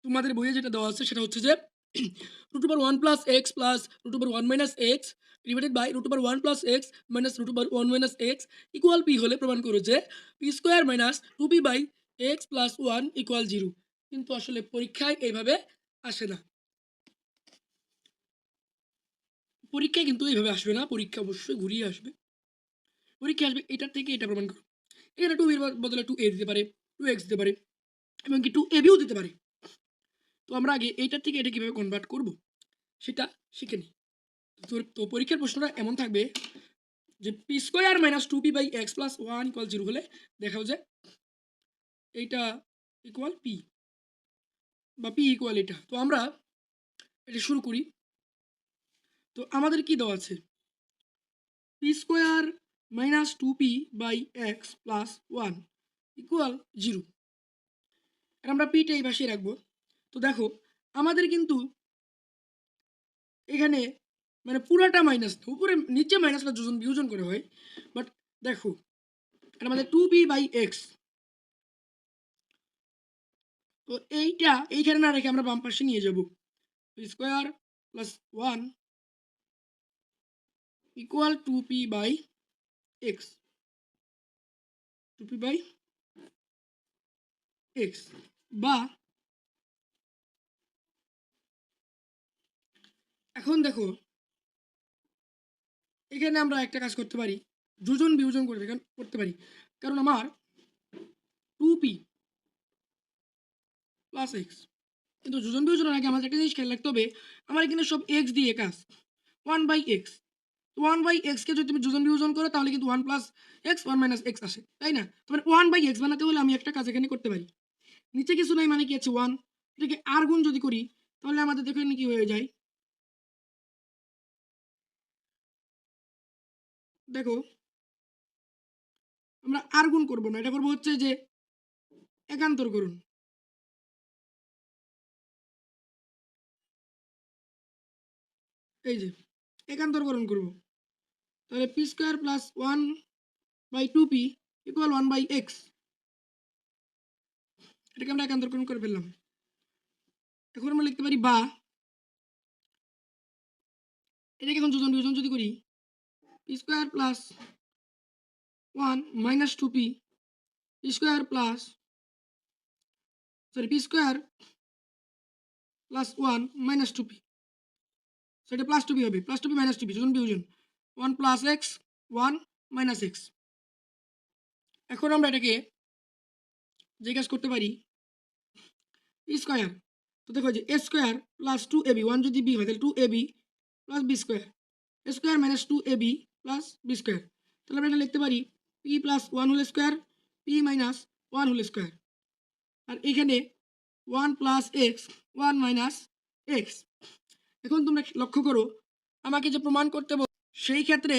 তোমাদের বইয়ে যেটা দেওয়া আছে সেটা হচ্ছে যে root over 1 plus X plus root over 1 minus X divided by root over 1 plus X minus root over 1 minus X equal P হলে প্রমাণ করো যে P square minus 2p by X plus 1 equal 0। কিন্তু আসলে পরীক্ষায় এইভাবে আসে না, পরীক্ষায় কিন্তু এইভাবে আসবে না, পরীক্ষা অবশ্যই ঘুরিয়ে আসবে। পরীক্ষা আসবে এটার থেকে এটা প্রমাণ করো। এখানে 2 এর বদলে 2a দিতে পারে, 2x দিতে পারে, এবং কি 2abও দিতে পারে। তো আমরা আগে এইটার থেকে এটা কিভাবে কনভার্ট করব সেটা শিখে নিই। তো পরীক্ষার প্রশ্নটা এমন থাকবে যে P square minus 2p by X plus 1 equal 0 হলে দেখাও যে এইটা ইকুয়াল পি বা পি ইকুয়াল এটা। তো আমরা এটা শুরু করি। তো আমাদের কি দেওয়া আছে, P square minus 2p by X plus 1 equal 0। আর আমরা পিটা এই পাশে রাখবো। তো দেখো আমাদের কিন্তু এখানে মানে পুরাটা মাইনাস, উপরে নিচে মাইনাসটা যোজন বিয়োজন করে হয়, বাট দেখো এটা আমাদের 2p বাই এক্স। তো এইটা এইখানে না রেখে আমরা বাম পাশে নিয়ে যাব, square plus 1 equal 2p by X, 2p by X. বা এখন দেখো এখানে আমরা একটা কাজ করতে পারি, যোজন বিয়োজন করতে পারি, কারণ আমার 2p প্লাস এক্স, কিন্তু যোজন বিয়োজনের আগে আমাদের একটা জিনিস খেয়াল রাখতে হবে, আমার এখানে সব এক্স দিয়ে কাজ, 1 বাই এক্স। 1 বাই এক্সকে যদি তুমি যোজন বিয়োজন করো তাহলে কিন্তু 1 প্লাস এক্স 1 মাইনাস এক্স আসে, তাই না? তোমার 1 বাই এক্স বানাতে হলে আমি একটা কাজ এখানে করতে পারি, নিচে কিছু নাই মানে কি আছে 1, এটাকে আর গুণ যদি করি তাহলে আমাদের দেখো কি হয়ে যায়, দেখো আমরা আর গুণ করবো না, এটা করবো হচ্ছে যে একান্তর করুন। এই যে একান্তরকরণ করব, তাহলে P square plus 1 by 2p equal 1 by X, এটাকে আমরা একান্তরকরণ করে ফেললাম। এখন আমরা লিখতে পারি বা এটাকে এখন যোজন বিয়োজন যদি করি, P square plus 1 minus 2p square plus P square plus 1 minus 2p, সেটা প্লাস 2p হবে, প্লাস 2p মাইনাস 2p যোজন বিয়োজন 1 প্লাস এক্স 1 মাইনাস এক্স। এখন আমরা এটাকে যে কাজ করতে পারি স্কোয়ার, তো দেখো যে এ স্কোয়ার প্লাস 2ab, 1 যদি বি হয় তাহলে 2ab plus B square, square minus 2ab plus B square. তাহলে আমরা এটা লিখতে পারি P plus 1 whole square P minus 1 whole square. আর এখানে 1 প্লাস এক্স 1 মাইনাস এক্স। এখন তোমরা লক্ষ্য করো আমাকে যে প্রমাণ করতে বল সেই ক্ষেত্রে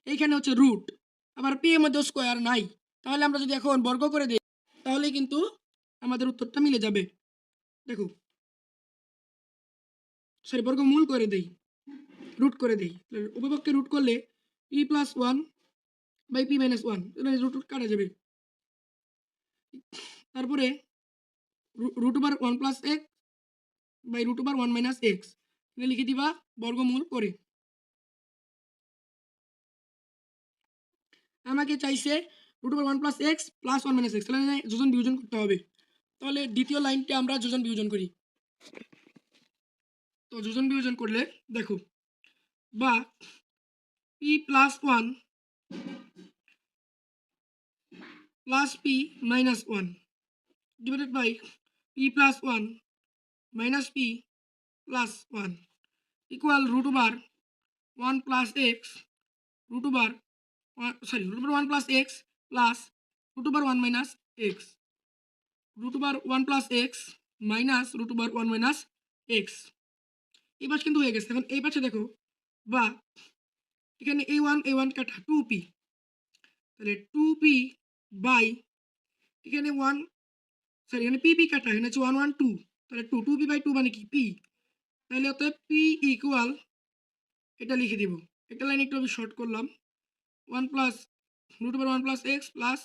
এইখানে হচ্ছে রুট, আবার পি এর মধ্যে স্কোয়ার নাই, তাহলে আমরা যদি এখন বর্গ করে দিই তাহলে কিন্তু আমাদের উত্তরটা মিলে যাবে। দেখো সরি বর্গমূল করে দেই, রুট করে দেই, উপপক্ষে রুট করলে P plus 1 by P minus 1, root root কাটা যাবে। তারপরে root over 1 plus X by root over 1 minus X, লিখে দিবা বর্গমূল করে। আমাকে চাইছে root over 1 plus X plus 1 minus X, তাহলে যোজন বিয়োজন করতে হবে। তাহলে দ্বিতীয় লাইনটা আমরা যোজন বিয়োজন করি। তো যোজন বিয়োজন করলে দেখো বা P plus 1 plus P minus 1 divided by P plus 1 minus P plus 1 equal root over 1 plus X root over root over 1 plus X plus root over 1 minus X, root over 1 plus X minus root over 1 minus X. এই পাশ কিন্তু হয়ে গেছে। এখন এই পাশে দেখো বা এখানে a1 কাটা 2p, তাহলে 2p বাই এখানে 1 এখানে pp কাটা, এখানে হচ্ছে 1 1 2, তাহলে 2p বাই 2 মানে কি p, তাহলে অতএব p ইকুয়াল এটা লিখে দিব, একটা লাইন একটু আমি শর্ট করলাম 1 plus root over 1 plus X plus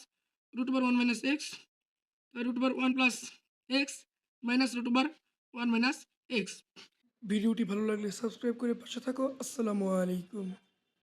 root over 1 minus X root over 1 plus X minus root over 1 minus X. ভিডিওটি ভালো লাগলে সাবস্ক্রাইব করে পাশে থাকো। আসসালামু আলাইকুম।